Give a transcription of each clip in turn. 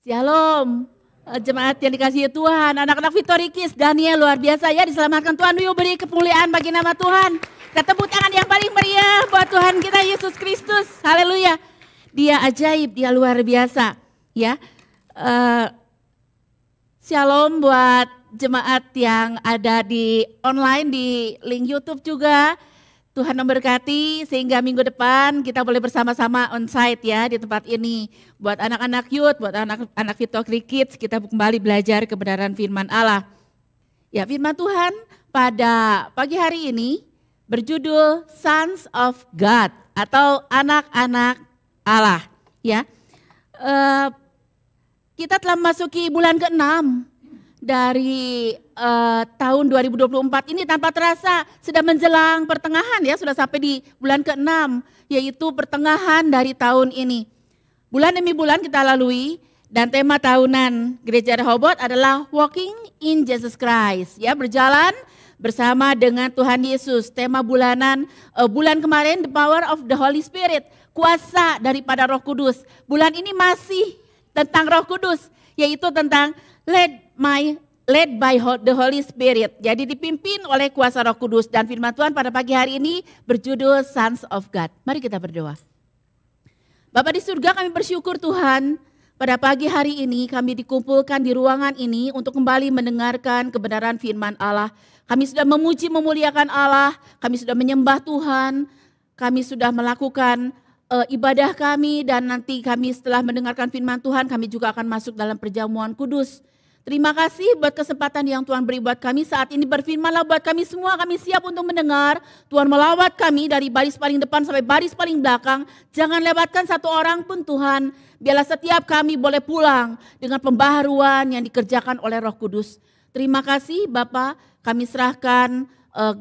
Shalom, jemaat yang dikasihi Tuhan, anak-anak Victory Kids, Daniel luar biasa ya, diselamatkan Tuhan. Yuk beri kemuliaan bagi nama Tuhan. Kita tepuk tangan yang paling meriah buat Tuhan kita Yesus Kristus. Haleluya. Dia ajaib, dia luar biasa. Ya, shalom buat jemaat yang ada di online di link YouTube juga. Tuhan memberkati sehingga minggu depan kita boleh bersama-sama onsite ya di tempat ini. Buat anak-anak youth, buat anak-anak Victory Kids, kita kembali belajar kebenaran firman Allah. Ya, firman Tuhan pada pagi hari ini berjudul Sons of God atau anak-anak Allah. Ya, kita telah memasuki bulan ke-6 dari tahun 2024 ini, tanpa terasa sudah menjelang pertengahan ya, sudah sampai di bulan ke-6 yaitu pertengahan dari tahun ini. Bulan demi bulan kita lalui dan tema tahunan Gereja Rehoboth adalah Walking in Jesus Christ ya, berjalan bersama dengan Tuhan Yesus. Tema bulanan bulan kemarin The Power of the Holy Spirit, kuasa daripada Roh Kudus. Bulan ini masih tentang Roh Kudus, yaitu tentang led by the Holy Spirit. Jadi dipimpin oleh kuasa Roh Kudus, dan firman Tuhan pada pagi hari ini berjudul Sons of God. Mari kita berdoa. Bapa di surga, kami bersyukur Tuhan, pada pagi hari ini kami dikumpulkan di ruangan ini untuk kembali mendengarkan kebenaran firman Allah. Kami sudah memuji memuliakan Allah, kami sudah menyembah Tuhan, kami sudah melakukan ibadah kami, dan nanti kami setelah mendengarkan firman Tuhan kami juga akan masuk dalam perjamuan kudus. Terima kasih buat kesempatan yang Tuhan beri buat kami saat ini. Berfirmanlah buat kami semua, kami siap untuk mendengar. Tuhan melawat kami dari baris paling depan sampai baris paling belakang. Jangan lewatkan satu orang pun Tuhan. Biarlah setiap kami boleh pulang dengan pembaharuan yang dikerjakan oleh Roh Kudus. Terima kasih Bapa, kami serahkan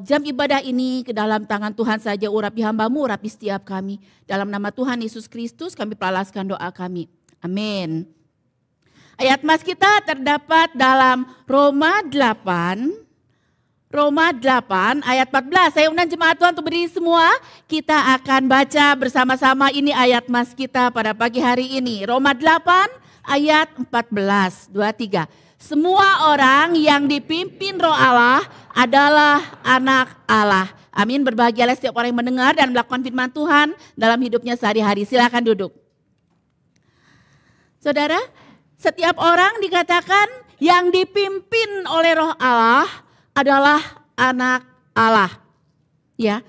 jam ibadah ini ke dalam tangan Tuhan saja. Urapi hamba-Mu, urapi setiap kami. Dalam nama Tuhan Yesus Kristus kami peralaskan doa kami. Amin. Ayat mas kita terdapat dalam Roma 8 ayat 14. Saya undang jemaat Tuhan untuk berdiri semua. Kita akan baca bersama-sama ini ayat mas kita pada pagi hari ini. Roma 8 ayat 14, 23. Semua orang yang dipimpin Roh Allah adalah anak Allah. Amin. Berbahagialah setiap orang yang mendengar dan melakukan firman Tuhan dalam hidupnya sehari-hari. Silakan duduk. Saudara, setiap orang dikatakan yang dipimpin oleh Roh Allah adalah anak Allah. Ya,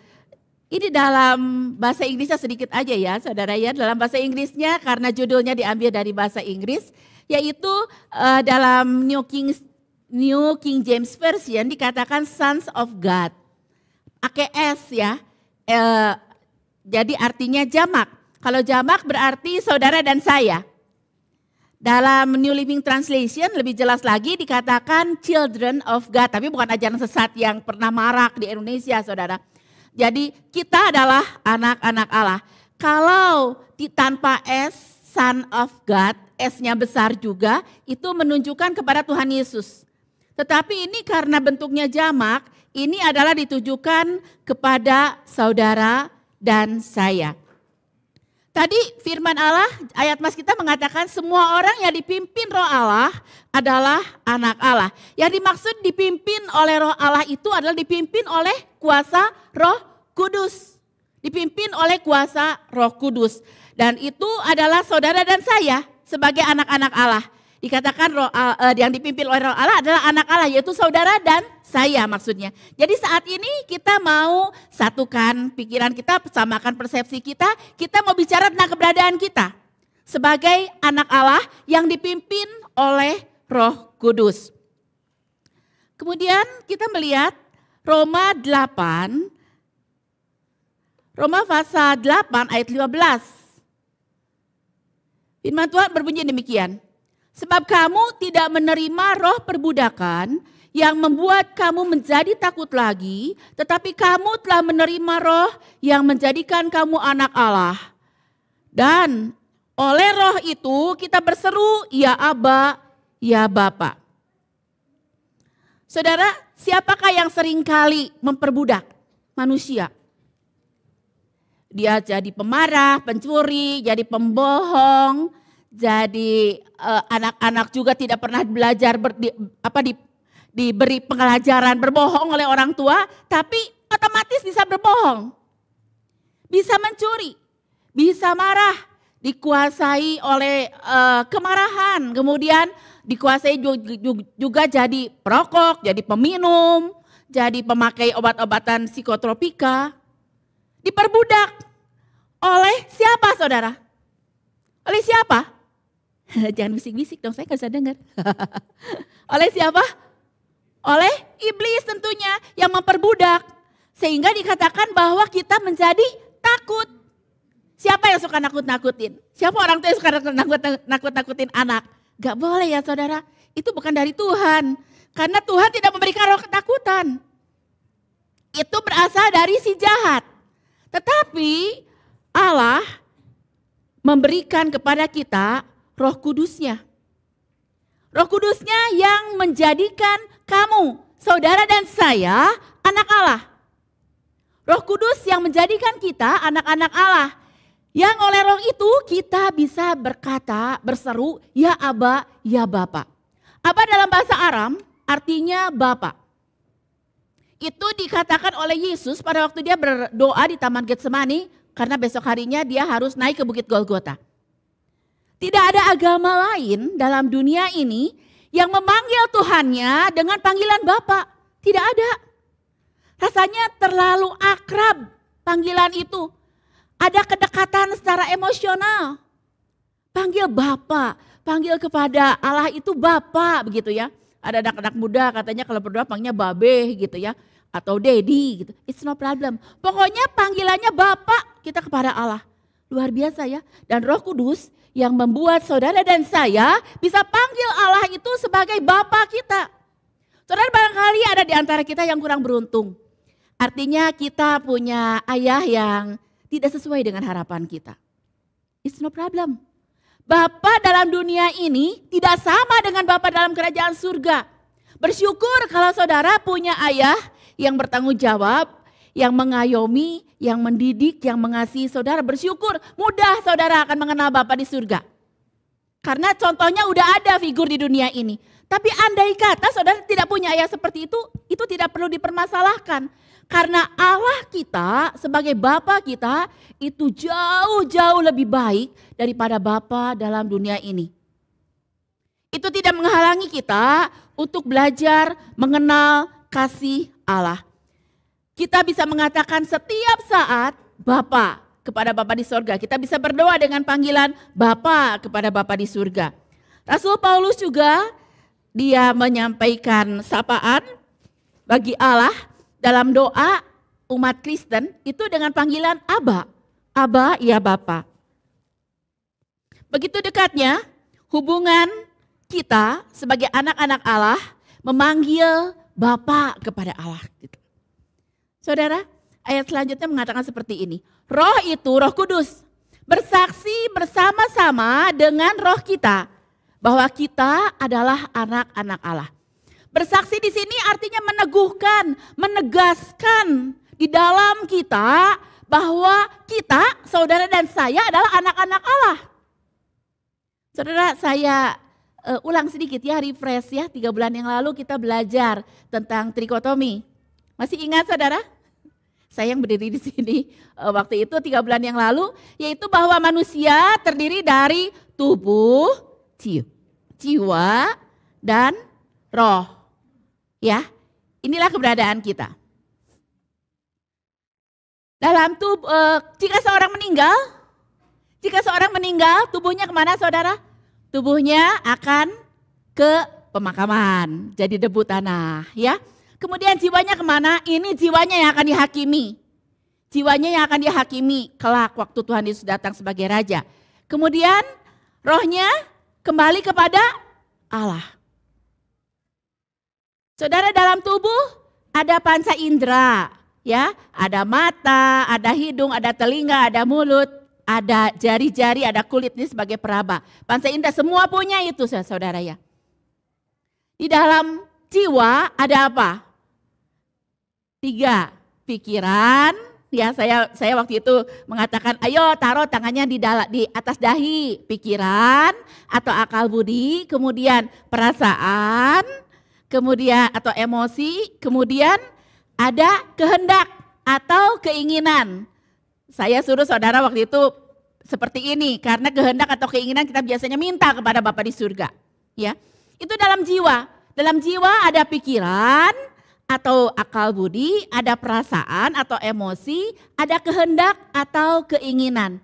ini dalam bahasa Inggrisnya sedikit aja ya, saudara ya. Dalam bahasa Inggrisnya karena judulnya diambil dari bahasa Inggris, yaitu dalam New King James Version dikatakan Sons of God. AKS ya, jadi artinya jamak. Kalau jamak berarti saudara dan saya. Dalam New Living Translation lebih jelas lagi dikatakan children of God. Tapi bukan ajaran sesat yang pernah marak di Indonesia, saudara. Jadi kita adalah anak-anak Allah. Kalau tanpa S, Son of God, S-nya besar juga, itu menunjukkan kepada Tuhan Yesus. Tetapi ini karena bentuknya jamak, ini adalah ditujukan kepada saudara dan saya. Tadi firman Allah, ayat mas kita mengatakan semua orang yang dipimpin Roh Allah adalah anak Allah. Yang dimaksud dipimpin oleh Roh Allah itu adalah dipimpin oleh kuasa Roh Kudus. Dipimpin oleh kuasa Roh Kudus. Dan itu adalah saudara dan saya sebagai anak-anak Allah. Dikatakan yang dipimpin oleh Roh Allah adalah anak Allah, yaitu saudara dan saya maksudnya. Jadi saat ini kita mau satukan pikiran kita, samakan persepsi kita mau bicara tentang keberadaan kita sebagai anak Allah yang dipimpin oleh Roh Kudus. Kemudian kita melihat Roma pasal 8 ayat 15. Firman Tuhan berbunyi demikian. Sebab kamu tidak menerima roh perbudakan yang membuat kamu menjadi takut lagi, tetapi kamu telah menerima roh yang menjadikan kamu anak Allah. Dan oleh roh itu kita berseru, ya Aba, ya Bapa. Saudara, siapakah yang seringkali memperbudak manusia? Dia jadi pemarah, pencuri, jadi pembohong, Jadi anak-anak juga tidak pernah belajar diberi pengajaran berbohong oleh orang tua, tapi otomatis bisa berbohong. Bisa mencuri, bisa marah, dikuasai oleh kemarahan, kemudian dikuasai juga jadi perokok, jadi peminum, jadi pemakai obat-obatan psikotropika. Diperbudak oleh siapa saudara? Oleh siapa? Jangan bisik-bisik dong, saya nggak bisa dengar. Oleh siapa? Oleh iblis tentunya yang memperbudak. Sehingga dikatakan bahwa kita menjadi takut. Siapa yang suka nakut-nakutin? Siapa orang tua yang suka nakut-nakutin anak? Gak boleh ya saudara, itu bukan dari Tuhan. Karena Tuhan tidak memberikan roh ketakutan. Itu berasal dari si jahat. Tetapi Allah memberikan kepada kita Roh Kudusnya. Roh Kudusnya yang menjadikan kamu, saudara dan saya, anak Allah. Roh Kudus yang menjadikan kita anak-anak Allah. Yang oleh roh itu kita bisa berkata, berseru, ya Aba, ya Bapa. Aba dalam bahasa Aram artinya Bapa. Itu dikatakan oleh Yesus pada waktu dia berdoa di Taman Getsemani, karena besok harinya dia harus naik ke Bukit Golgota. Tidak ada agama lain dalam dunia ini yang memanggil Tuhannya dengan panggilan Bapa. Tidak ada. Rasanya terlalu akrab panggilan itu. Ada kedekatan secara emosional. Panggil Bapa, panggil kepada Allah itu Bapa begitu ya. Ada anak-anak muda katanya kalau berdoa panggilnya Babe gitu ya. Atau Daddy gitu. It's no problem. Pokoknya panggilannya Bapa kita kepada Allah. Luar biasa ya. Dan Roh Kudus yang membuat saudara dan saya bisa panggil Allah itu sebagai Bapa kita. Saudara barangkali ada di antara kita yang kurang beruntung. Artinya kita punya ayah yang tidak sesuai dengan harapan kita. It's no problem. Bapa dalam dunia ini tidak sama dengan Bapa dalam kerajaan surga. Bersyukur kalau saudara punya ayah yang bertanggung jawab, yang mengayomi, yang mendidik, yang mengasihi saudara. Bersyukur, mudah saudara akan mengenal Bapa di surga. Karena contohnya udah ada figur di dunia ini. Tapi andai kata saudara tidak punya ayah seperti itu tidak perlu dipermasalahkan. Karena Allah kita sebagai Bapa kita itu jauh-jauh lebih baik daripada Bapa dalam dunia ini. Itu tidak menghalangi kita untuk belajar mengenal kasih Allah. Kita bisa mengatakan setiap saat Bapa kepada Bapa di surga. Kita bisa berdoa dengan panggilan Bapa kepada Bapa di surga. Rasul Paulus juga dia menyampaikan sapaan bagi Allah dalam doa umat Kristen itu dengan panggilan Aba. Aba ya Bapa. Begitu dekatnya hubungan kita sebagai anak-anak Allah memanggil Bapa kepada Allah. Saudara, ayat selanjutnya mengatakan seperti ini. Roh itu, Roh Kudus, bersaksi bersama-sama dengan roh kita bahwa kita adalah anak-anak Allah. Bersaksi di sini artinya meneguhkan, menegaskan di dalam kita bahwa kita, saudara dan saya adalah anak-anak Allah. Saudara, saya ulang sedikit ya, refresh ya. 3 bulan yang lalu kita belajar tentang trikotomi. Masih ingat saudara? Saya yang berdiri di sini waktu itu 3 bulan yang lalu, yaitu bahwa manusia terdiri dari tubuh, jiwa, dan roh. Ya, inilah keberadaan kita. Dalam jika seorang meninggal, tubuhnya kemana saudara? Tubuhnya akan ke pemakaman, jadi debu tanah ya. Kemudian jiwanya kemana? Ini jiwanya yang akan dihakimi. Jiwanya yang akan dihakimi kelak waktu Tuhan Yesus datang sebagai Raja. Kemudian rohnya kembali kepada Allah. Saudara, dalam tubuh ada panca indera, ya, ada mata, ada hidung, ada telinga, ada mulut, ada jari-jari, ada kulit ini sebagai peraba. Panca indera semua punya itu saudara ya. Di dalam jiwa ada apa? 3, pikiran, Ya, saya waktu itu mengatakan, ayo taruh tangannya di atas dahi, pikiran atau akal budi, kemudian perasaan, kemudian atau emosi, kemudian ada kehendak atau keinginan. Saya suruh saudara waktu itu seperti ini, karena kehendak atau keinginan kita biasanya minta kepada Bapa di surga. Ya, itu dalam jiwa. Dalam jiwa ada pikiran atau akal budi, ada perasaan atau emosi, ada kehendak atau keinginan.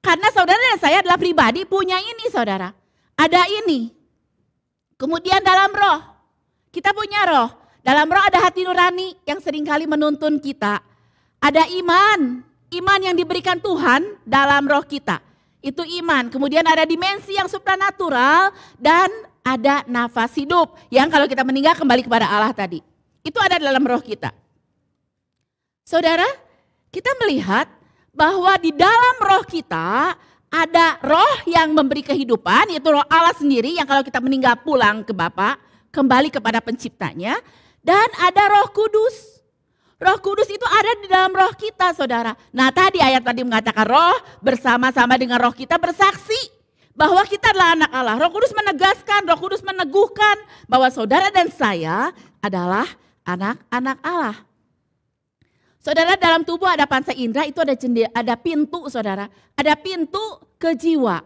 Karena saudara dan saya adalah pribadi punya ini saudara. Ada ini. Kemudian dalam roh, kita punya roh. Dalam roh ada hati nurani yang seringkali menuntun kita. Ada iman, iman yang diberikan Tuhan dalam roh kita. Itu iman. Kemudian ada dimensi yang supranatural dan ada nafas hidup. Yang kalau kita meninggal kembali kepada Allah tadi. Itu ada dalam roh kita. Saudara, kita melihat bahwa di dalam roh kita ada roh yang memberi kehidupan, yaitu roh Allah sendiri yang kalau kita meninggal pulang ke Bapa, kembali kepada penciptanya. Dan ada roh kudus. Roh kudus itu ada di dalam roh kita saudara. Nah tadi ayat tadi mengatakan roh bersama-sama dengan roh kita bersaksi bahwa kita adalah anak Allah. Roh kudus menegaskan, roh kudus meneguhkan bahwa saudara dan saya adalah anak-anak Allah. Saudara, dalam tubuh ada panca indera, itu ada jendela, ada pintu saudara. Ada pintu ke jiwa.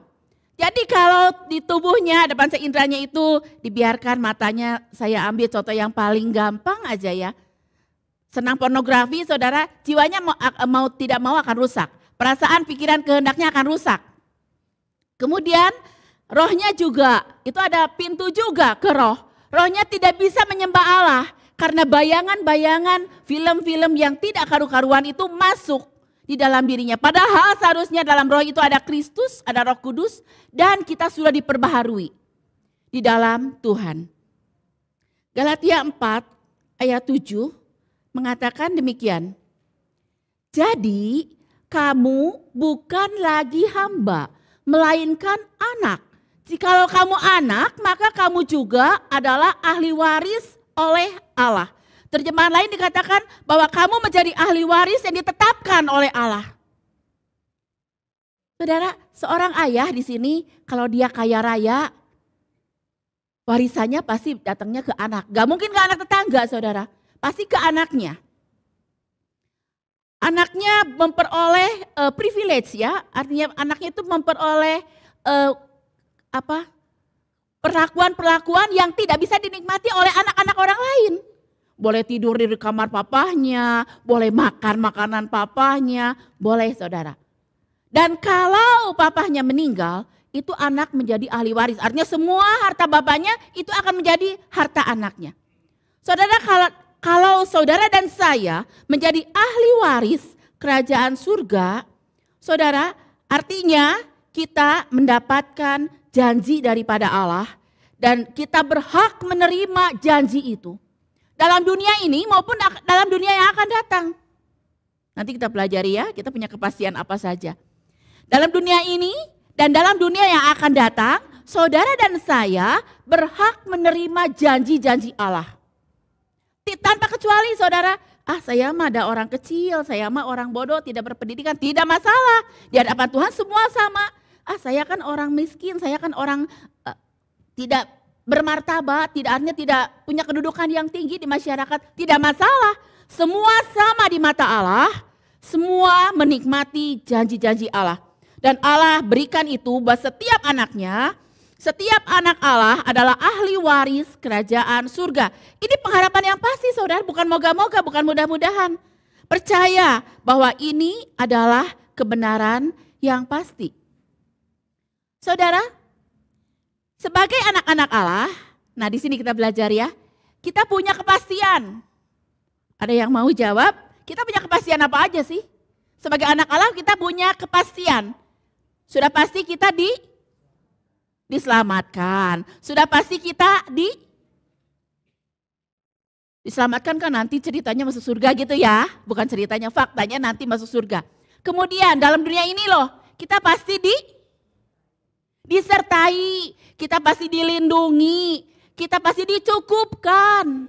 Jadi kalau di tubuhnya ada panca inderanya itu dibiarkan matanya, saya ambil contoh yang paling gampang aja ya. Senang pornografi saudara, jiwanya mau tidak mau akan rusak. Perasaan, pikiran, kehendaknya akan rusak. Kemudian rohnya juga, itu ada pintu juga ke roh. Rohnya tidak bisa menyembah Allah. Karena bayangan-bayangan film-film yang tidak karu-karuan itu masuk di dalam dirinya. Padahal seharusnya dalam roh itu ada Kristus, ada Roh Kudus, dan kita sudah diperbaharui di dalam Tuhan. Galatia 4 ayat 7 mengatakan demikian. Jadi kamu bukan lagi hamba, melainkan anak. Jikalau kamu anak, maka kamu juga adalah ahli waris oleh Allah. Terjemahan lain dikatakan bahwa kamu menjadi ahli waris yang ditetapkan oleh Allah. Saudara, seorang ayah di sini kalau dia kaya raya, warisannya pasti datangnya ke anak. Gak mungkin ke anak tetangga saudara, pasti ke anaknya. Anaknya memperoleh privilege ya, artinya anaknya itu memperoleh perlakuan-perlakuan yang tidak bisa dinikmati oleh anak-anak orang lain. Boleh tidur di kamar papahnya, boleh makan makanan papahnya, boleh saudara. Dan kalau papahnya meninggal, itu anak menjadi ahli waris. Artinya semua harta bapaknya itu akan menjadi harta anaknya. Saudara, kalau saudara dan saya menjadi ahli waris kerajaan surga, saudara, artinya kita mendapatkan janji daripada Allah dan kita berhak menerima janji itu. Dalam dunia ini maupun dalam dunia yang akan datang. Nanti kita pelajari ya, kita punya kepastian apa saja. Dalam dunia ini dan dalam dunia yang akan datang, saudara dan saya berhak menerima janji-janji Allah. Tanpa kecuali saudara, saya mah ada orang kecil, saya mah orang bodoh, tidak berpendidikan, tidak masalah. Di hadapan Tuhan semua sama. Saya kan orang miskin, saya kan orang tidak bermartabat, artinya tidak punya kedudukan yang tinggi di masyarakat, tidak masalah. Semua sama di mata Allah, semua menikmati janji-janji Allah. Dan Allah berikan itu buat setiap anaknya, setiap anak Allah adalah ahli waris kerajaan surga. Ini pengharapan yang pasti saudara, bukan moga-moga, bukan mudah-mudahan. Percaya bahwa ini adalah kebenaran yang pasti. Saudara, sebagai anak-anak Allah, nah di sini kita belajar ya, kita punya kepastian. Ada yang mau jawab? Kita punya kepastian apa aja sih? Sebagai anak Allah kita punya kepastian. Sudah pasti kita diselamatkan. Sudah pasti kita diselamatkan kan nanti ceritanya masuk surga gitu ya. Bukan ceritanya, faktanya nanti masuk surga. Kemudian dalam dunia ini loh, kita pasti disertai, kita pasti dilindungi, kita pasti dicukupkan.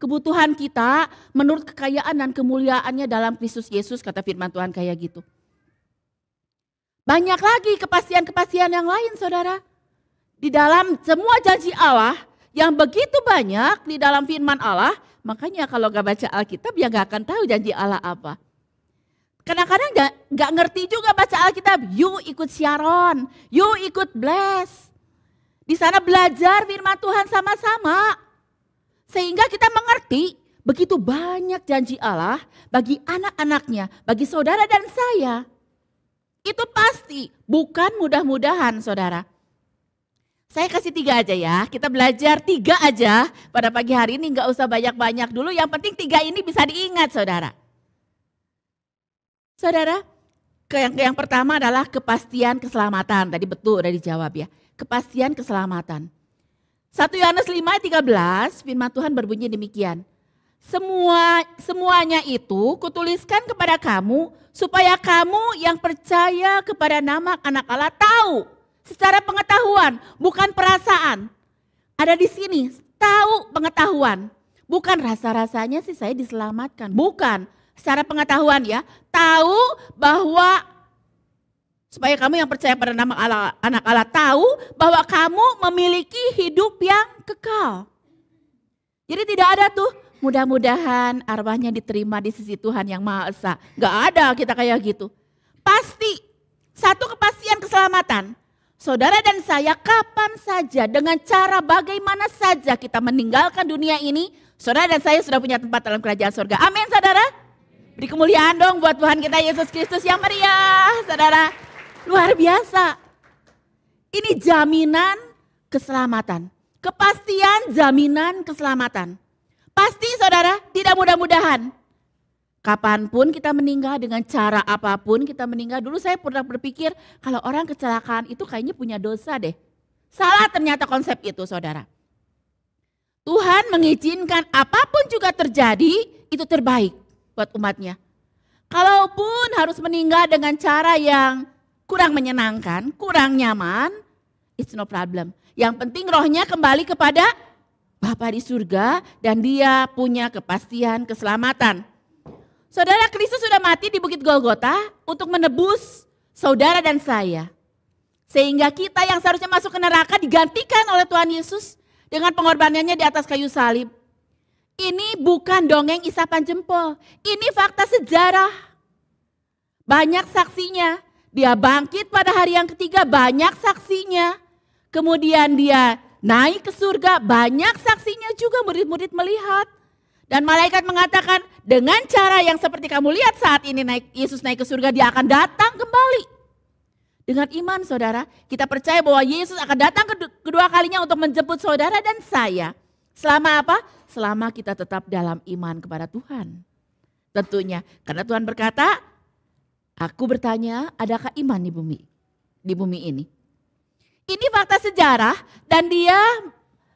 kebutuhan kita menurut kekayaan dan kemuliaannya dalam Kristus Yesus, kata firman Tuhan kayak gitu. Banyak lagi kepastian-kepastian yang lain saudara. Di dalam semua janji Allah yang begitu banyak di dalam firman Allah, makanya kalau gak baca Alkitab ya gak akan tahu janji Allah apa. Kadang-kadang gak ngerti juga baca Alkitab, yuk ikut Sharon, yuk ikut Bless. Di sana belajar firman Tuhan sama-sama. Sehingga kita mengerti begitu banyak janji Allah bagi anak-anaknya, bagi saudara dan saya. Itu pasti, bukan mudah-mudahan saudara. Saya kasih 3 aja ya, kita belajar 3 aja pada pagi hari ini, gak usah banyak-banyak dulu, yang penting 3 ini bisa diingat saudara. Saudara, yang pertama adalah kepastian keselamatan, tadi betul udah dijawab ya, kepastian keselamatan. 1 Yohanes 5:13 firman Tuhan berbunyi demikian. Semuanya itu kutuliskan kepada kamu supaya kamu yang percaya kepada nama anak Allah tahu secara pengetahuan, bukan perasaan. Ada di sini, tahu pengetahuan. Bukan rasa-rasanya sih saya diselamatkan, bukan. Secara pengetahuan ya, tahu bahwa supaya kamu yang percaya pada nama Allah, anak Allah tahu bahwa kamu memiliki hidup yang kekal. Jadi tidak ada tuh mudah-mudahan arwahnya diterima di sisi Tuhan yang Maha Esa. Gak ada kita kayak gitu. Pasti satu kepastian keselamatan. Saudara dan saya kapan saja dengan cara bagaimana saja kita meninggalkan dunia ini, saudara dan saya sudah punya tempat dalam kerajaan surga. Amin saudara. Beri kemuliaan dong buat Tuhan kita Yesus Kristus yang meriah saudara. Luar biasa. Ini jaminan keselamatan. Kepastian jaminan keselamatan. Pasti saudara, tidak mudah-mudahan. Kapanpun kita meninggal dengan cara apapun kita meninggal. Dulu saya pernah berpikir kalau orang kecelakaan itu kayaknya punya dosa deh. Salah ternyata konsep itu saudara. Tuhan mengizinkan apapun juga terjadi itu terbaik buat umatnya. Kalaupun harus meninggal dengan cara yang kurang menyenangkan, kurang nyaman, it's no problem. Yang penting rohnya kembali kepada Bapa di surga dan dia punya kepastian keselamatan. Saudara, Kristus sudah mati di Bukit Golgota untuk menebus saudara dan saya. Sehingga kita yang seharusnya masuk ke neraka digantikan oleh Tuhan Yesus dengan pengorbanannya di atas kayu salib. Ini bukan dongeng isapan jempol, ini fakta sejarah. Banyak saksinya. Dia bangkit pada hari yang ketiga, banyak saksinya. Kemudian dia naik ke surga, banyak saksinya juga, murid-murid melihat. Dan malaikat mengatakan, dengan cara yang seperti kamu lihat saat ini Yesus naik ke surga, dia akan datang kembali. Dengan iman saudara, kita percaya bahwa Yesus akan datang kedua kalinya untuk menjemput saudara dan saya. Selama apa? Selama kita tetap dalam iman kepada Tuhan. Tentunya, karena Tuhan berkata, aku bertanya, adakah iman di bumi ini? Ini fakta sejarah dan dia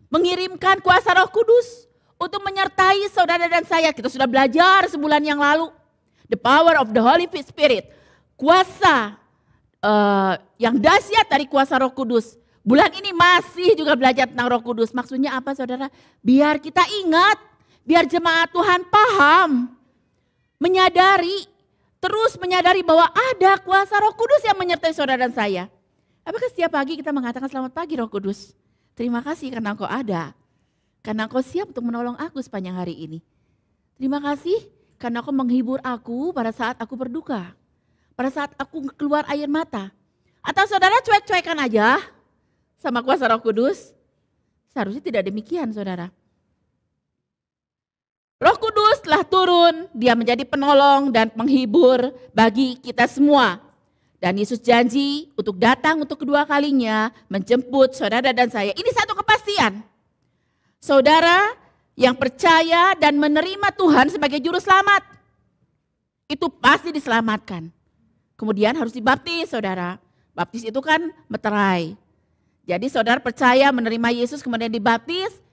mengirimkan kuasa Roh Kudus untuk menyertai saudara dan saya. Kita sudah belajar sebulan yang lalu. The power of the Holy Spirit. Kuasa yang dahsyat dari kuasa Roh Kudus. Bulan ini masih juga belajar tentang Roh Kudus. Maksudnya apa saudara? Biar kita ingat, biar jemaat Tuhan paham, menyadari, terus menyadari bahwa ada kuasa Roh Kudus yang menyertai saudara dan saya. Apakah setiap pagi kita mengatakan selamat pagi Roh Kudus? Terima kasih karena Engkau ada. Karena Engkau siap untuk menolong aku sepanjang hari ini. Terima kasih karena Engkau menghibur aku pada saat aku berduka. Pada saat aku keluar air mata. Atau saudara cuek-cuekan aja sama kuasa Roh Kudus? Seharusnya tidak demikian saudara. Roh Kudus telah turun, dia menjadi penolong dan penghibur bagi kita semua. Dan Yesus janji untuk datang untuk kedua kalinya menjemput saudara dan saya. Ini satu kepastian. Saudara yang percaya dan menerima Tuhan sebagai juru selamat, itu pasti diselamatkan. Kemudian harus dibaptis saudara. Baptis itu kan meterai. Jadi saudara percaya menerima Yesus kemudian dibaptis.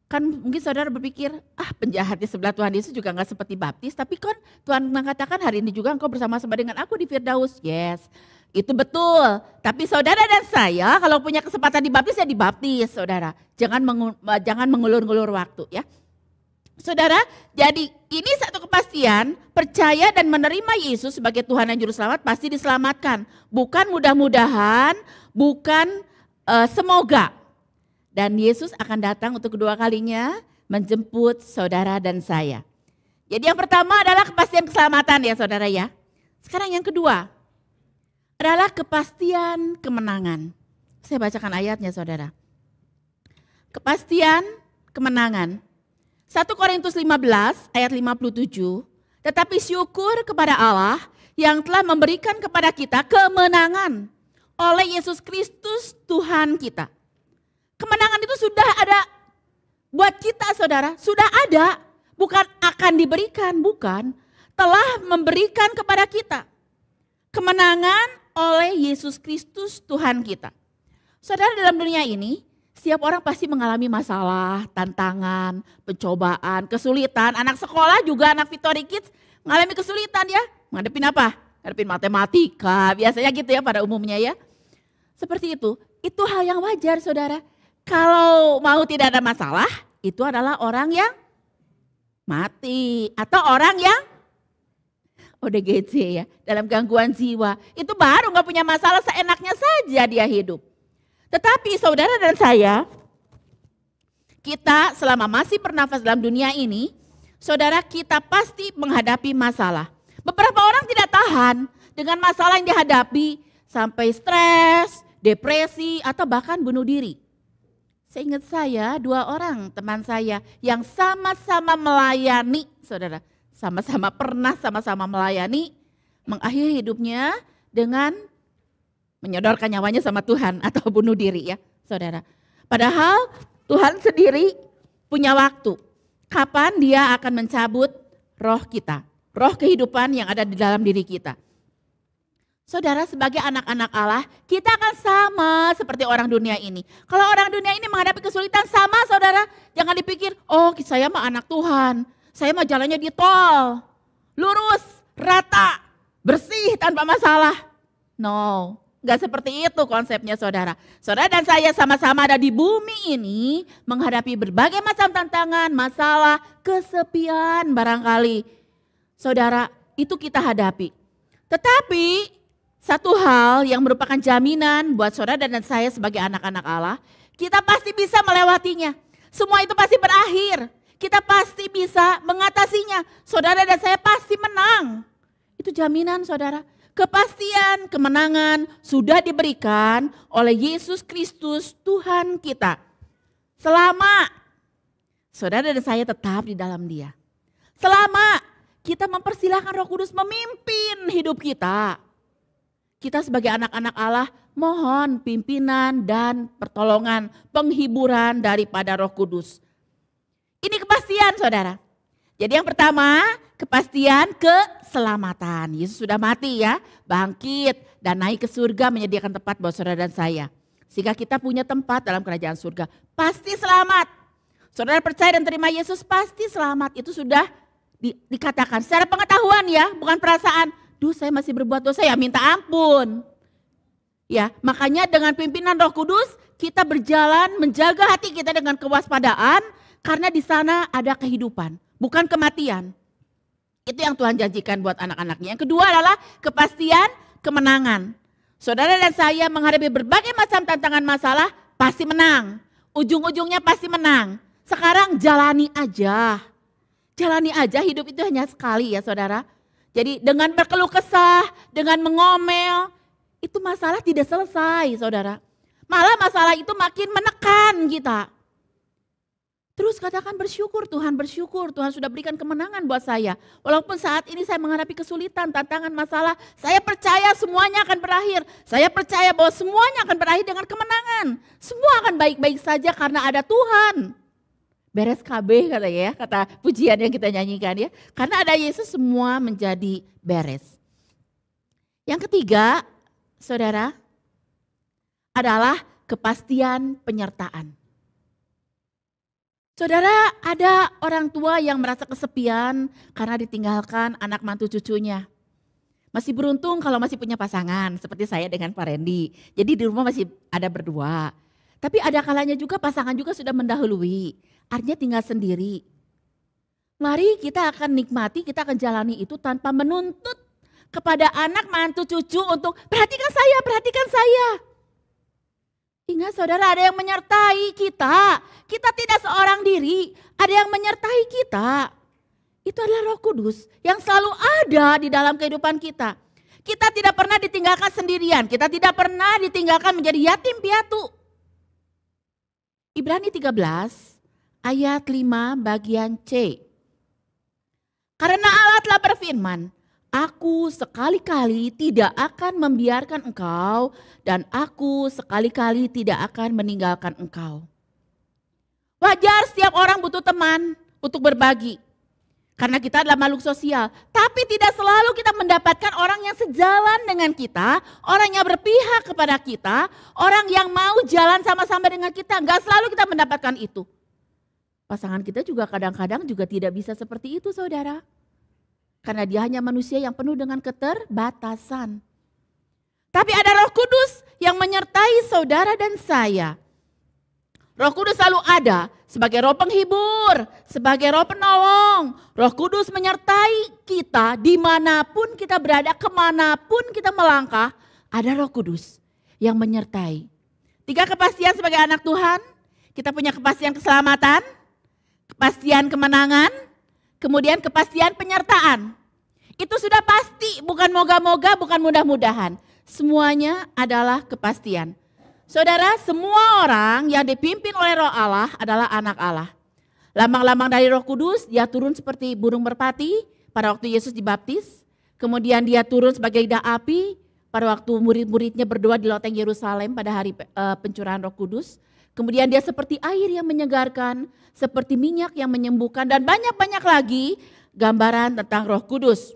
Kan mungkin saudara berpikir, penjahat di sebelah Tuhan Yesus juga gak seperti baptis. Tapi kan Tuhan mengatakan hari ini juga engkau bersama-sama dengan aku di Firdaus. Yes, itu betul. Tapi saudara dan saya kalau punya kesempatan dibaptis ya dibaptis saudara. Jangan mengulur-ngulur waktu ya. Saudara, jadi ini satu kepastian, percaya dan menerima Yesus sebagai Tuhan dan Juru Selamat pasti diselamatkan. Bukan mudah-mudahan, bukan semoga. Dan Yesus akan datang untuk kedua kalinya menjemput saudara dan saya. Jadi yang pertama adalah kepastian keselamatan ya saudara ya. Sekarang yang kedua adalah kepastian kemenangan. Saya bacakan ayatnya saudara. Kepastian kemenangan. 1 Korintus 15 ayat 57, tetapi syukur kepada Allah yang telah memberikan kepada kita kemenangan oleh Yesus Kristus Tuhan kita. Kemenangan itu sudah ada buat kita saudara, sudah ada. Bukan akan diberikan, bukan. Telah memberikan kepada kita. Kemenangan oleh Yesus Kristus Tuhan kita. Saudara, dalam dunia ini, setiap orang pasti mengalami masalah, tantangan, pencobaan, kesulitan. Anak sekolah juga, anak Victory Kids mengalami kesulitan ya. Ngadepin apa? Ngadepin matematika, biasanya gitu ya pada umumnya ya. Seperti itu hal yang wajar saudara. Kalau mau tidak ada masalah, itu adalah orang yang mati. Atau orang yang ODGJ ya, dalam gangguan jiwa. Itu baru gak punya masalah, seenaknya saja dia hidup. Tetapi saudara dan saya, kita selama masih bernafas dalam dunia ini, saudara kita pasti menghadapi masalah. Beberapa orang tidak tahan dengan masalah yang dihadapi sampai stres, depresi atau bahkan bunuh diri. Seingat saya 2 orang teman saya yang sama-sama melayani, saudara. Sama-sama pernah sama-sama melayani, mengakhiri hidupnya dengan menyodorkan nyawanya sama Tuhan atau bunuh diri ya saudara. Padahal Tuhan sendiri punya waktu. Kapan dia akan mencabut roh kita. Roh kehidupan yang ada di dalam diri kita. Saudara sebagai anak-anak Allah kita akan sama seperti orang dunia ini. Kalau orang dunia ini menghadapi kesulitan sama saudara. Jangan dipikir oh saya mah anak Tuhan. Saya mah jalannya di tol. Lurus, rata, bersih tanpa masalah. No. Gak seperti itu konsepnya saudara. Saudara dan saya sama-sama ada di bumi ini menghadapi berbagai macam tantangan, masalah, kesepian barangkali. Saudara, itu kita hadapi. Tetapi satu hal yang merupakan jaminan buat saudara dan saya sebagai anak-anak Allah, kita pasti bisa melewatinya. Semua itu pasti berakhir. Kita pasti bisa mengatasinya. Saudara dan saya pasti menang. Itu jaminan saudara. Kepastian kemenangan sudah diberikan oleh Yesus Kristus Tuhan kita. Selama saudara dan saya tetap di dalam Dia. Selama kita mempersilahkan Roh Kudus memimpin hidup kita. Kita sebagai anak-anak Allah mohon pimpinan dan pertolongan, penghiburan daripada Roh Kudus. Ini kepastian saudara. Jadi yang pertama kepastian keselamatan. Yesus sudah mati ya, bangkit dan naik ke surga menyediakan tempat buat saudara dan saya. Sehingga kita punya tempat dalam kerajaan surga. Pasti selamat. Saudara percaya dan terima Yesus pasti selamat. Itu sudah dikatakan secara pengetahuan ya, bukan perasaan. Duh saya masih berbuat dosa ya minta ampun. Ya makanya dengan pimpinan Roh Kudus kita berjalan menjaga hati kita dengan kewaspadaan. Karena di sana ada kehidupan, bukan kematian. Itu yang Tuhan janjikan buat anak-anaknya. Yang kedua adalah kepastian kemenangan. Saudara dan saya menghadapi berbagai macam tantangan masalah pasti menang. Ujung-ujungnya pasti menang. Sekarang jalani aja. Jalani aja, hidup itu hanya sekali ya saudara. Jadi dengan berkeluh kesah, dengan mengomel, itu masalah tidak selesai saudara. Malah masalah itu makin menekan kita. Terus katakan bersyukur Tuhan sudah berikan kemenangan buat saya. Walaupun saat ini saya menghadapi kesulitan, tantangan, masalah, saya percaya semuanya akan berakhir. Saya percaya bahwa semuanya akan berakhir dengan kemenangan. Semua akan baik-baik saja karena ada Tuhan. Beres KB katanya ya, kata pujian yang kita nyanyikan ya. Karena ada Yesus semua menjadi beres. Yang ketiga, saudara, adalah kepastian penyertaan. Saudara, ada orang tua yang merasa kesepian karena ditinggalkan anak mantu cucunya. Masih beruntung kalau masih punya pasangan seperti saya dengan Pak Randy. Jadi di rumah masih ada berdua. Tapi ada kalanya juga pasangan juga sudah mendahului. Artinya tinggal sendiri. Mari kita akan nikmati, kita akan jalani itu tanpa menuntut kepada anak, mantu, cucu untuk perhatikan saya, perhatikan saya. Ingat saudara, ada yang menyertai kita. Kita tidak seorang diri, ada yang menyertai kita. Itu adalah Roh Kudus yang selalu ada di dalam kehidupan kita. Kita tidak pernah ditinggalkan sendirian, kita tidak pernah ditinggalkan menjadi yatim piatu. Ibrani 13 ayat 5 bagian C. Karena Allah telah berfirman, aku sekali-kali tidak akan membiarkan engkau dan aku sekali-kali tidak akan meninggalkan engkau. Wajar setiap orang butuh teman untuk berbagi. Karena kita adalah makhluk sosial. Tapi tidak selalu kita mendapatkan orang yang sejalan dengan kita. Orang yang berpihak kepada kita. Orang yang mau jalan sama-sama dengan kita. Enggak selalu kita mendapatkan itu. Pasangan kita juga kadang-kadang juga tidak bisa seperti itu saudara. Karena dia hanya manusia yang penuh dengan keterbatasan. Tapi ada Roh Kudus yang menyertai saudara dan saya. Roh Kudus selalu ada sebagai roh penghibur, sebagai roh penolong. Roh Kudus menyertai kita dimanapun kita berada, kemanapun kita melangkah. Ada Roh Kudus yang menyertai. 3 kepastian sebagai anak Tuhan. Kita punya kepastian keselamatan, kepastian kemenangan, kemudian kepastian penyertaan. Itu sudah pasti, bukan moga-moga, bukan mudah-mudahan. Semuanya adalah kepastian. Saudara, semua orang yang dipimpin oleh Roh Allah adalah anak Allah. Lambang-lambang dari Roh Kudus, dia turun seperti burung merpati pada waktu Yesus dibaptis. Kemudian dia turun sebagai lidah api pada waktu murid-muridnya berdoa di loteng Yerusalem pada hari pencurahan Roh Kudus. Kemudian dia seperti air yang menyegarkan, seperti minyak yang menyembuhkan, dan banyak-banyak lagi gambaran tentang Roh Kudus.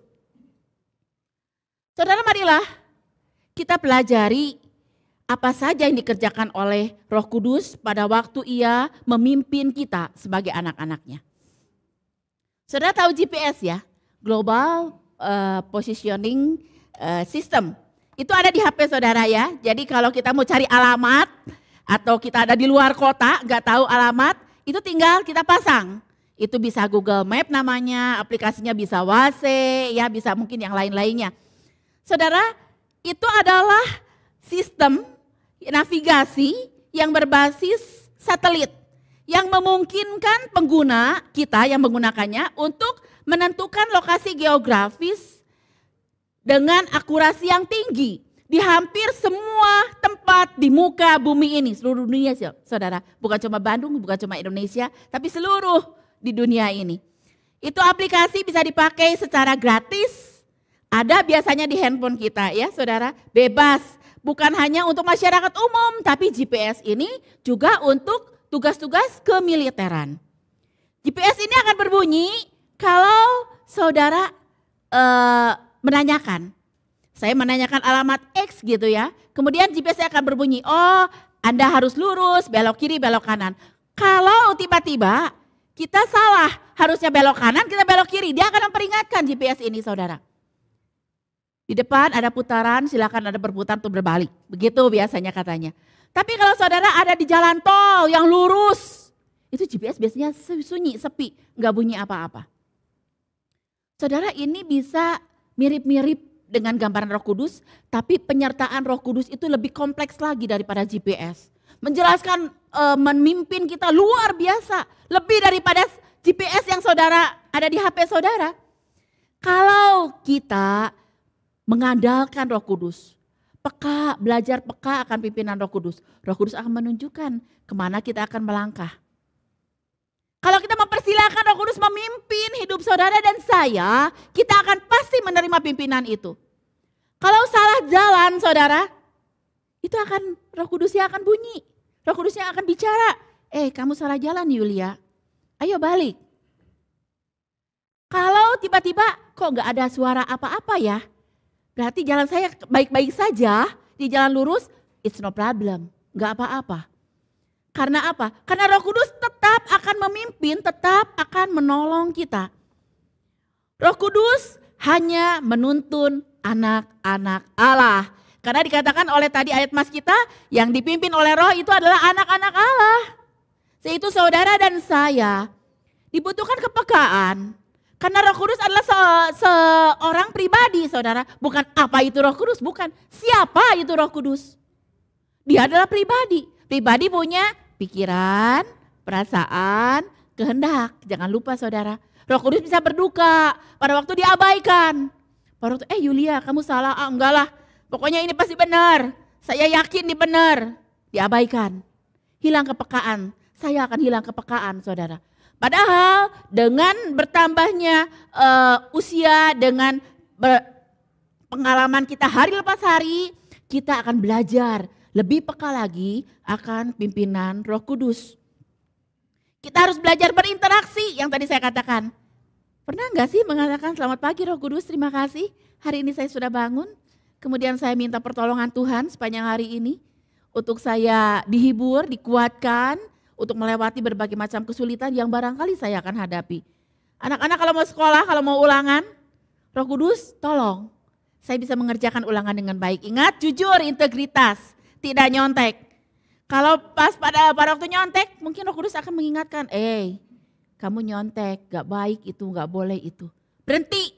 Saudara, marilah kita pelajari apa saja yang dikerjakan oleh Roh Kudus pada waktu ia memimpin kita sebagai anak-anaknya. Saudara tahu GPS ya, Global Positioning System. Itu ada di HP saudara ya, jadi kalau kita mau cari alamat atau kita ada di luar kota gak tahu alamat, itu tinggal kita pasang. Itu bisa Google Map namanya, aplikasinya bisa Waze, ya bisa mungkin yang lain-lainnya. Saudara, itu adalah sistem navigasi yang berbasis satelit yang memungkinkan pengguna kita yang menggunakannya untuk menentukan lokasi geografis dengan akurasi yang tinggi di hampir semua tempat di muka bumi ini, seluruh dunia saudara, bukan cuma Bandung, bukan cuma Indonesia, tapi seluruh di dunia ini. Itu aplikasi bisa dipakai secara gratis, ada biasanya di handphone kita ya saudara, bebas. Bukan hanya untuk masyarakat umum, tapi GPS ini juga untuk tugas-tugas kemiliteran. GPS ini akan berbunyi kalau saudara menanyakan. Saya menanyakan alamat X gitu ya. Kemudian GPS akan berbunyi, oh Anda harus lurus, belok kiri, belok kanan. Kalau tiba-tiba kita salah, harusnya belok kanan, kita belok kiri. Dia akan memperingatkan GPS ini saudara. Di depan ada putaran, silakan ada berputar untuk berbalik. Begitu biasanya katanya. Tapi kalau saudara ada di jalan tol yang lurus, itu GPS biasanya sunyi, sepi, nggak bunyi apa-apa. Saudara, ini bisa mirip-mirip dengan gambaran Roh Kudus, tapi penyertaan Roh Kudus itu lebih kompleks lagi daripada GPS. Menjelaskan, memimpin kita luar biasa, lebih daripada GPS yang saudara ada di HP saudara. Kalau kita mengandalkan Roh Kudus, peka, belajar peka akan pimpinan Roh Kudus. Roh Kudus akan menunjukkan kemana kita akan melangkah. Kalau kita mempersilahkan Roh Kudus memimpin hidup saudara dan saya, kita akan pasti menerima pimpinan itu. Kalau salah jalan saudara, itu akan Roh Kudusnya akan bunyi. Roh Kudusnya akan bicara, kamu salah jalan Yulia, ayo balik. Kalau tiba-tiba kok gak ada suara apa-apa ya, berarti jalan saya baik-baik saja, di jalan lurus, it's no problem, gak apa-apa. Karena apa? Karena Roh Kudus tetap akan memimpin, tetap akan menolong kita. Roh Kudus hanya menuntun anak-anak Allah. Karena dikatakan oleh tadi ayat mas kita, yang dipimpin oleh Roh itu adalah anak-anak Allah. Yaitu saudara dan saya. Dibutuhkan kepekaan. Karena Roh Kudus adalah seorang pribadi, saudara. Bukan apa itu Roh Kudus, bukan. Siapa itu Roh Kudus? Dia adalah pribadi. Pribadi punya pikiran, perasaan, kehendak. Jangan lupa saudara. Roh Kudus bisa berduka pada waktu diabaikan. Pada waktu, Yulia kamu salah, enggak lah. Pokoknya ini pasti benar. Saya yakin ini benar. Diabaikan. Hilang kepekaan. Saya akan hilang kepekaan saudara. Padahal dengan bertambahnya usia, dengan pengalaman kita hari lepas hari, kita akan belajar lebih peka lagi akan pimpinan Roh Kudus. Kita harus belajar berinteraksi yang tadi saya katakan. Pernah enggak sih mengatakan selamat pagi Roh Kudus, terima kasih hari ini saya sudah bangun. Kemudian saya minta pertolongan Tuhan sepanjang hari ini untuk saya dihibur, dikuatkan, untuk melewati berbagai macam kesulitan yang barangkali saya akan hadapi. Anak-anak kalau mau sekolah, kalau mau ulangan, Roh Kudus tolong saya bisa mengerjakan ulangan dengan baik. Ingat, jujur, integritas, tidak nyontek. Kalau pas pada waktu nyontek, mungkin Roh Kudus akan mengingatkan, kamu nyontek, gak baik itu, gak boleh itu. Berhenti.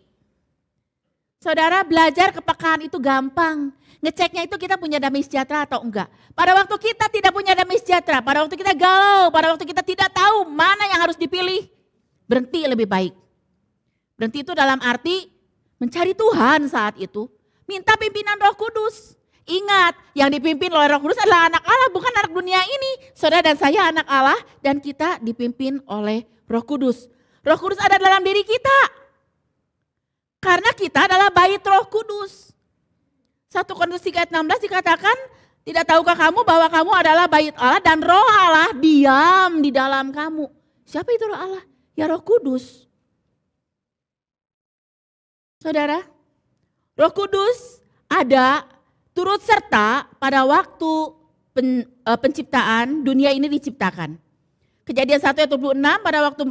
Saudara, belajar kepekaan itu gampang. Ngeceknya itu kita punya damai sejahtera atau enggak. Pada waktu kita tidak punya damai sejahtera, pada waktu kita galau, pada waktu kita tidak tahu mana yang harus dipilih, berhenti lebih baik. Berhenti itu dalam arti mencari Tuhan saat itu. Minta pimpinan Roh Kudus. Ingat, yang dipimpin oleh Roh Kudus adalah anak Allah, bukan anak dunia ini. Saudara dan saya anak Allah dan kita dipimpin oleh Roh Kudus. Roh Kudus ada dalam diri kita. Karena kita adalah bait Roh Kudus. 1 Korintus 3 ayat 16 dikatakan, tidak tahukah kamu bahwa kamu adalah bait Allah dan Roh Allah diam di dalam kamu. Siapa itu Roh Allah? Ya Roh Kudus. Saudara, Roh Kudus ada turut serta pada waktu penciptaan dunia ini diciptakan. Kejadian 1 ayat 26 pada waktu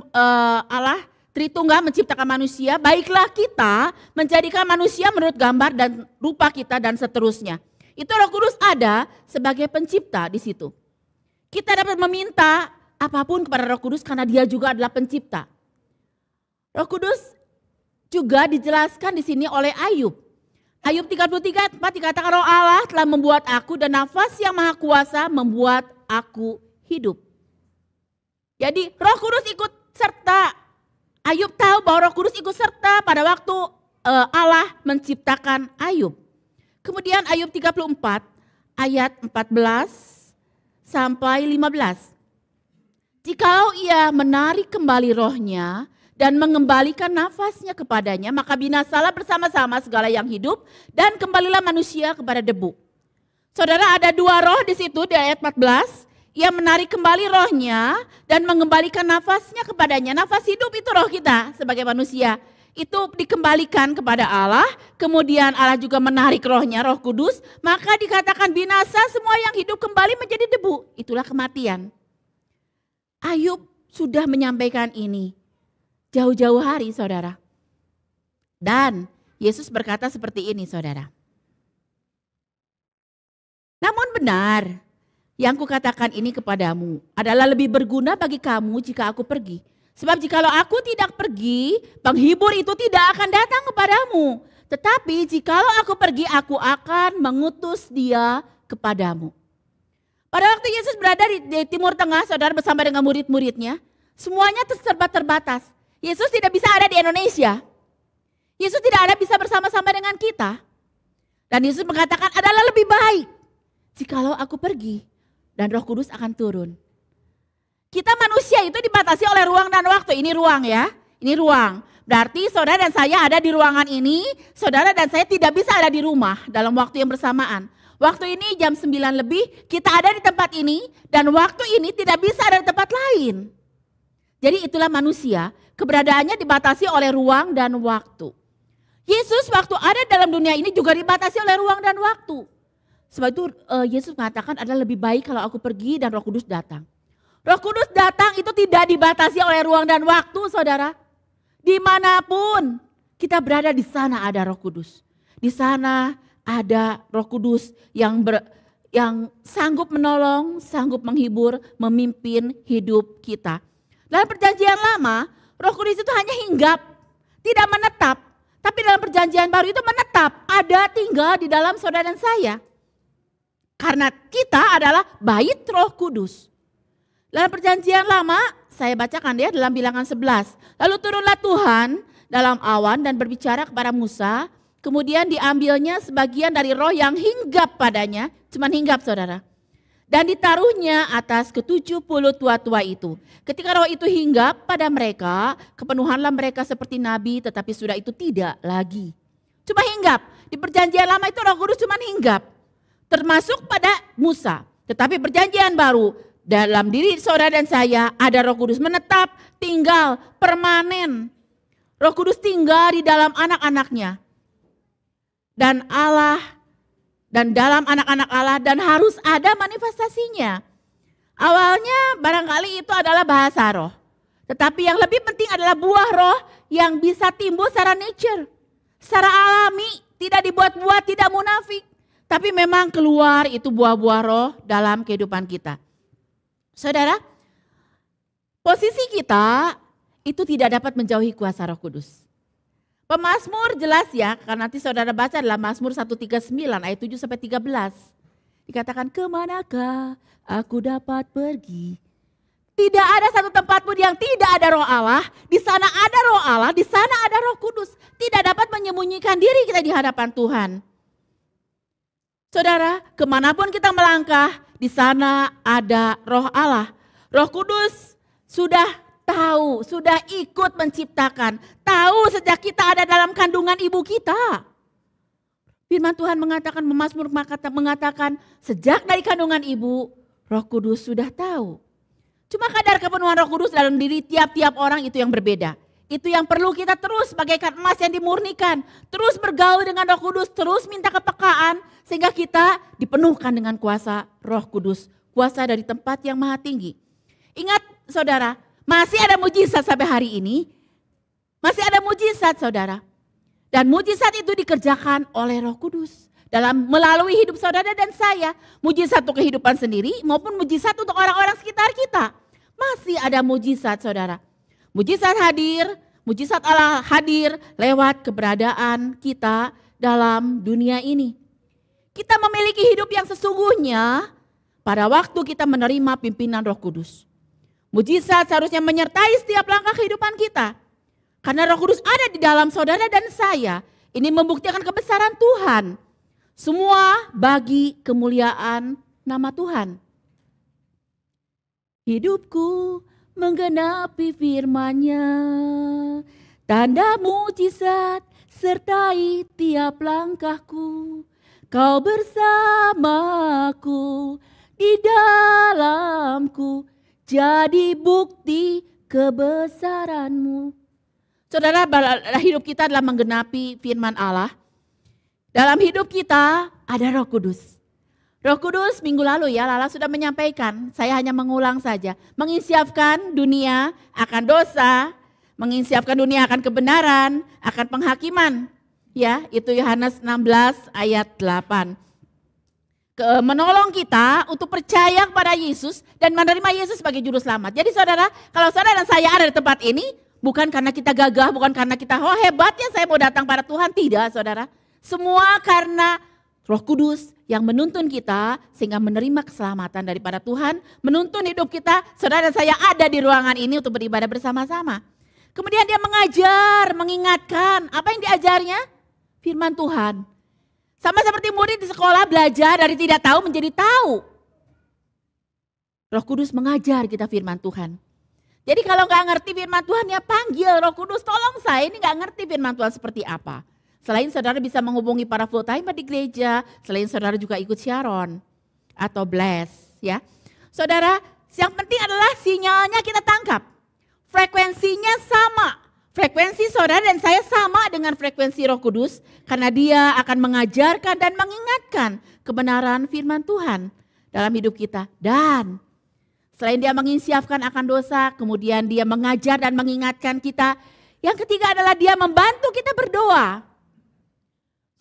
Allah Tritunggal menciptakan manusia, baiklah kita menjadikan manusia menurut gambar dan rupa kita dan seterusnya. Itu Roh Kudus ada sebagai pencipta di situ. Kita dapat meminta apapun kepada Roh Kudus karena dia juga adalah pencipta. Roh Kudus juga dijelaskan di sini oleh Ayub. Ayub 33 ayat 4 dikatakan Roh Allah telah membuat aku dan nafas yang maha kuasa membuat aku hidup. Jadi Roh Kudus ikut serta. Ayub tahu bahwa Roh Kudus ikut serta pada waktu Allah menciptakan Ayub. Kemudian Ayub 34 ayat 14 sampai 15. Jikalau ia menarik kembali rohnya dan mengembalikan nafasnya kepadanya, maka binasalah bersama-sama segala yang hidup dan kembalilah manusia kepada debu. Saudara, ada dua roh di situ di ayat 14. Ia menarik kembali rohnya dan mengembalikan nafasnya kepadanya. Nafas hidup itu roh kita sebagai manusia. Itu dikembalikan kepada Allah. Kemudian Allah juga menarik rohnya, Roh Kudus. Maka dikatakan binasa semua yang hidup kembali menjadi debu. Itulah kematian. Ayub sudah menyampaikan ini jauh-jauh hari saudara. Dan Yesus berkata seperti ini saudara. Namun benar. Yang kukatakan ini kepadamu adalah lebih berguna bagi kamu jika aku pergi. Sebab jikalau aku tidak pergi, penghibur itu tidak akan datang kepadamu. Tetapi jikalau aku pergi, aku akan mengutus dia kepadamu. Pada waktu Yesus berada di Timur Tengah, saudara bersama dengan murid-muridnya, semuanya serba terbatas. Yesus tidak bisa ada di Indonesia. Yesus tidak ada bisa bersama-sama dengan kita. Dan Yesus mengatakan adalah lebih baik jikalau aku pergi. Dan Roh Kudus akan turun. Kita manusia itu dibatasi oleh ruang dan waktu. Ini ruang ya, ini ruang. Berarti saudara dan saya ada di ruangan ini, saudara dan saya tidak bisa ada di rumah dalam waktu yang bersamaan. Waktu ini jam 9 lebih, kita ada di tempat ini dan waktu ini tidak bisa ada di tempat lain. Jadi itulah manusia, keberadaannya dibatasi oleh ruang dan waktu. Yesus waktu ada dalam dunia ini juga dibatasi oleh ruang dan waktu. Sebab itu Yesus mengatakan adalah lebih baik kalau aku pergi dan Roh Kudus datang. Roh Kudus datang itu tidak dibatasi oleh ruang dan waktu saudara. Dimanapun kita berada di sana ada Roh Kudus. Di sana ada Roh Kudus yang sanggup menolong, sanggup menghibur, memimpin hidup kita. Dalam perjanjian lama, Roh Kudus itu hanya hinggap, tidak menetap. Tapi dalam perjanjian baru itu menetap, ada tinggal di dalam saudara dan saya. Karena kita adalah bait Roh Kudus. Dalam perjanjian lama, saya bacakan ya dalam Bilangan 11. Lalu turunlah Tuhan dalam awan dan berbicara kepada Musa. Kemudian diambilnya sebagian dari roh yang hinggap padanya. Cuman hinggap saudara. Dan ditaruhnya atas ke-70 tua-tua itu. Ketika roh itu hinggap pada mereka, kepenuhanlah mereka seperti nabi, tetapi sudah itu tidak lagi. Cuma hinggap. Di perjanjian lama itu Roh Kudus cuma hinggap. Termasuk pada Musa. Tetapi perjanjian baru, dalam diri saudara dan saya ada Roh Kudus menetap, tinggal, permanen. Roh Kudus tinggal di dalam anak-anaknya. Dan Allah dan dalam anak-anak Allah dan harus ada manifestasinya. Awalnya barangkali itu adalah bahasa roh. Tetapi yang lebih penting adalah buah roh yang bisa timbul secara nature. Secara alami, tidak dibuat-buat, tidak munafik. Tapi memang keluar itu buah-buah roh dalam kehidupan kita. Saudara, posisi kita itu tidak dapat menjauhi kuasa Roh Kudus. Pemazmur jelas ya, karena nanti saudara baca dalam Mazmur 139 ayat 7 sampai 13. Dikatakan, kemanakah aku dapat pergi? Tidak ada satu tempat pun yang tidak ada roh Allah. Di sana ada roh Allah, di sana ada Roh Kudus. Tidak dapat menyembunyikan diri kita di hadapan Tuhan. Saudara, kemanapun kita melangkah, di sana ada roh Allah. Roh Kudus sudah tahu, sudah ikut menciptakan. Tahu sejak kita ada dalam kandungan ibu kita. Firman Tuhan mengatakan, Mazmur mengatakan, sejak dari kandungan ibu, Roh Kudus sudah tahu. Cuma kadar kepenuhan Roh Kudus dalam diri tiap-tiap orang itu yang berbeda. Itu yang perlu kita terus bagaikan emas yang dimurnikan. Terus bergaul dengan Roh Kudus, terus minta kepekaan. Sehingga kita dipenuhkan dengan kuasa Roh Kudus. Kuasa dari tempat yang maha tinggi. Ingat saudara, masih ada mujizat sampai hari ini. Masih ada mujizat saudara. Dan mujizat itu dikerjakan oleh Roh Kudus. Melalui hidup saudara dan saya. Mujizat untuk kehidupan sendiri maupun mujizat untuk orang-orang sekitar kita. Masih ada mujizat saudara. Mujizat hadir, mujizat Allah hadir lewat keberadaan kita dalam dunia ini. Kita memiliki hidup yang sesungguhnya pada waktu kita menerima pimpinan Roh Kudus. Mujizat seharusnya menyertai setiap langkah kehidupan kita. Karena Roh Kudus ada di dalam saudara dan saya. Ini membuktikan kebesaran Tuhan. Semua bagi kemuliaan nama Tuhan. Hidupku menggenapi firman-Nya. Tanda mujizat sertai tiap langkahku. Kau bersamaku di dalamku. Jadi bukti kebesaran-Mu. Saudara, hidup kita adalah menggenapi firman Allah. Dalam hidup kita ada Roh Kudus. Roh Kudus minggu lalu ya Lala sudah menyampaikan, saya hanya mengulang saja. Menginsiapkan dunia akan dosa, menginsiapkan dunia akan kebenaran, akan penghakiman. Ya, itu Yohanes 16 ayat 8. Menolong kita untuk percaya kepada Yesus dan menerima Yesus sebagai juru selamat. Jadi saudara, kalau saudara dan saya ada di tempat ini, bukan karena kita gagah, bukan karena kita hebatnya saya mau datang pada Tuhan, tidak saudara. Semua karena Roh Kudus yang menuntun kita sehingga menerima keselamatan daripada Tuhan, menuntun hidup kita, saudara dan saya ada di ruangan ini untuk beribadah bersama-sama. Kemudian dia mengajar, mengingatkan, apa yang diajarnya? Firman Tuhan. Sama seperti murid di sekolah belajar dari tidak tahu menjadi tahu. Roh Kudus mengajar kita firman Tuhan. Jadi kalau nggak ngerti firman Tuhan ya panggil Roh Kudus, tolong saya ini nggak ngerti firman Tuhan seperti apa. Selain saudara bisa menghubungi para full timer di gereja, selain saudara juga ikut Sharon atau Bless ya. Saudara, yang penting adalah sinyalnya kita tangkap. Frekuensinya sama. Frekuensi saudara dan saya sama dengan frekuensi Roh Kudus karena dia akan mengajarkan dan mengingatkan kebenaran firman Tuhan dalam hidup kita. Dan selain dia menginsiapkan akan dosa, kemudian dia mengajar dan mengingatkan kita. Yang ketiga adalah dia membantu kita berdoa.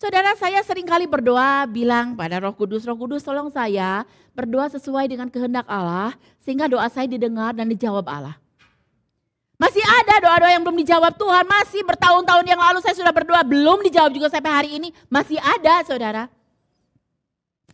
Saudara, saya seringkali berdoa bilang pada Roh Kudus tolong saya berdoa sesuai dengan kehendak Allah sehingga doa saya didengar dan dijawab Allah. Masih ada doa-doa yang belum dijawab Tuhan. Masih bertahun-tahun yang lalu saya sudah berdoa, belum dijawab juga sampai hari ini. Masih ada saudara.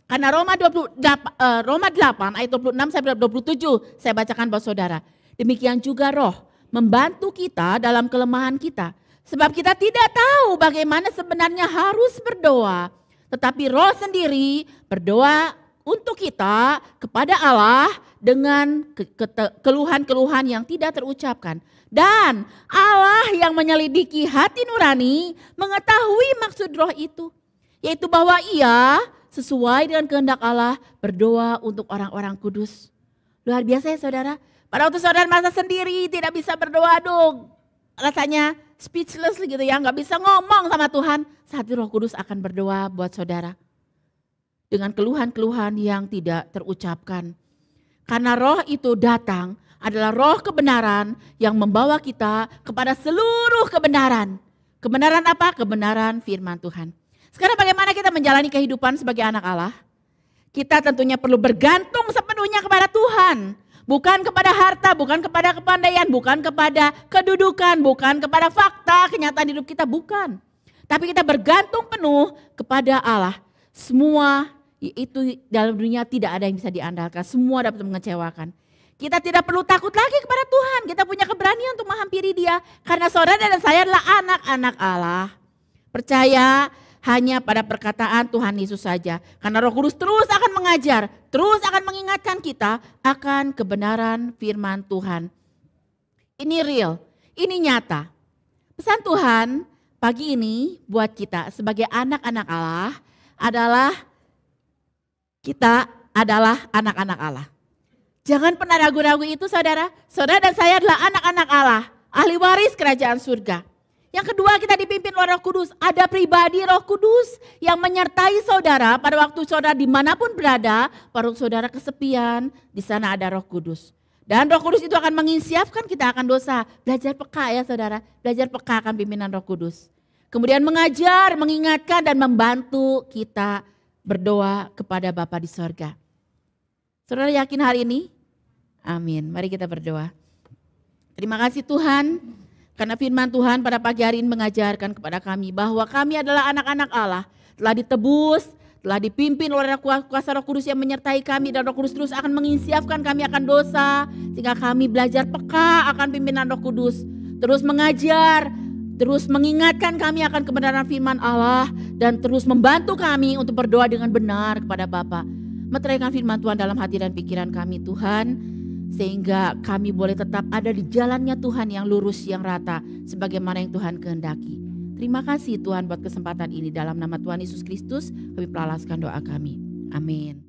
Karena Roma 8 ayat 26 sampai 27 saya bacakan buat saudara. Demikian juga roh membantu kita dalam kelemahan kita. Sebab kita tidak tahu bagaimana sebenarnya harus berdoa. Tetapi roh sendiri berdoa untuk kita kepada Allah dengan keluhan-keluhan yang tidak terucapkan. Dan Allah yang menyelidiki hati nurani mengetahui maksud roh itu. Yaitu bahwa ia sesuai dengan kehendak Allah berdoa untuk orang-orang kudus. Luar biasa ya saudara. Pada waktu saudara merasa sendiri tidak bisa berdoa, aduh rasanya speechless gitu ya. Gak bisa ngomong sama Tuhan. Saat itu Roh Kudus akan berdoa buat saudara. Dengan keluhan-keluhan yang tidak terucapkan. Karena roh itu datang adalah roh kebenaran yang membawa kita kepada seluruh kebenaran. Kebenaran apa? Kebenaran firman Tuhan. Sekarang bagaimana kita menjalani kehidupan sebagai anak Allah? Kita tentunya perlu bergantung sepenuhnya kepada Tuhan. Bukan kepada harta, bukan kepada kepandaian, bukan kepada kedudukan, bukan kepada fakta, kenyataan hidup kita, bukan. Tapi kita bergantung penuh kepada Allah. Semua itu dalam dunia tidak ada yang bisa diandalkan, semua dapat mengecewakan. Kita tidak perlu takut lagi kepada Tuhan, kita punya keberanian untuk menghampiri Dia. Karena saudara dan saya adalah anak-anak Allah. Percaya hanya pada perkataan Tuhan Yesus saja. Karena Roh Kudus terus akan mengajar, terus akan mengingatkan kita akan kebenaran firman Tuhan. Ini real, ini nyata. Pesan Tuhan pagi ini buat kita sebagai anak-anak Allah adalah kita adalah anak-anak Allah. Jangan pernah ragu-ragu itu saudara. Saudara dan saya adalah anak-anak Allah, ahli waris kerajaan surga. Yang kedua, kita dipimpin oleh Roh Kudus. Ada pribadi Roh Kudus yang menyertai saudara pada waktu saudara dimanapun berada. Pada waktu saudara kesepian, di sana ada Roh Kudus. Dan Roh Kudus itu akan menginsiapkan kita akan dosa. Belajar peka ya saudara, belajar peka akan pimpinan Roh Kudus. Kemudian mengajar, mengingatkan dan membantu kita berdoa kepada Bapa di sorga. Saudara yakin hari ini? Amin. Mari kita berdoa. Terima kasih Tuhan. Karena firman Tuhan pada pagi hari ini mengajarkan kepada kami bahwa kami adalah anak-anak Allah. Telah ditebus, telah dipimpin oleh kuasa Roh Kudus yang menyertai kami. Dan Roh Kudus terus akan menginsiapkan kami akan dosa. Sehingga kami belajar peka akan pimpinan Roh Kudus. Terus mengajar, terus mengingatkan kami akan kebenaran firman Allah. Dan terus membantu kami untuk berdoa dengan benar kepada Bapa. Meteraikan firman Tuhan dalam hati dan pikiran kami Tuhan. Sehingga kami boleh tetap ada di jalannya Tuhan yang lurus, yang rata. Sebagaimana yang Tuhan kehendaki. Terima kasih Tuhan buat kesempatan ini. Dalam nama Tuhan Yesus Kristus kami peralaskan doa kami. Amin.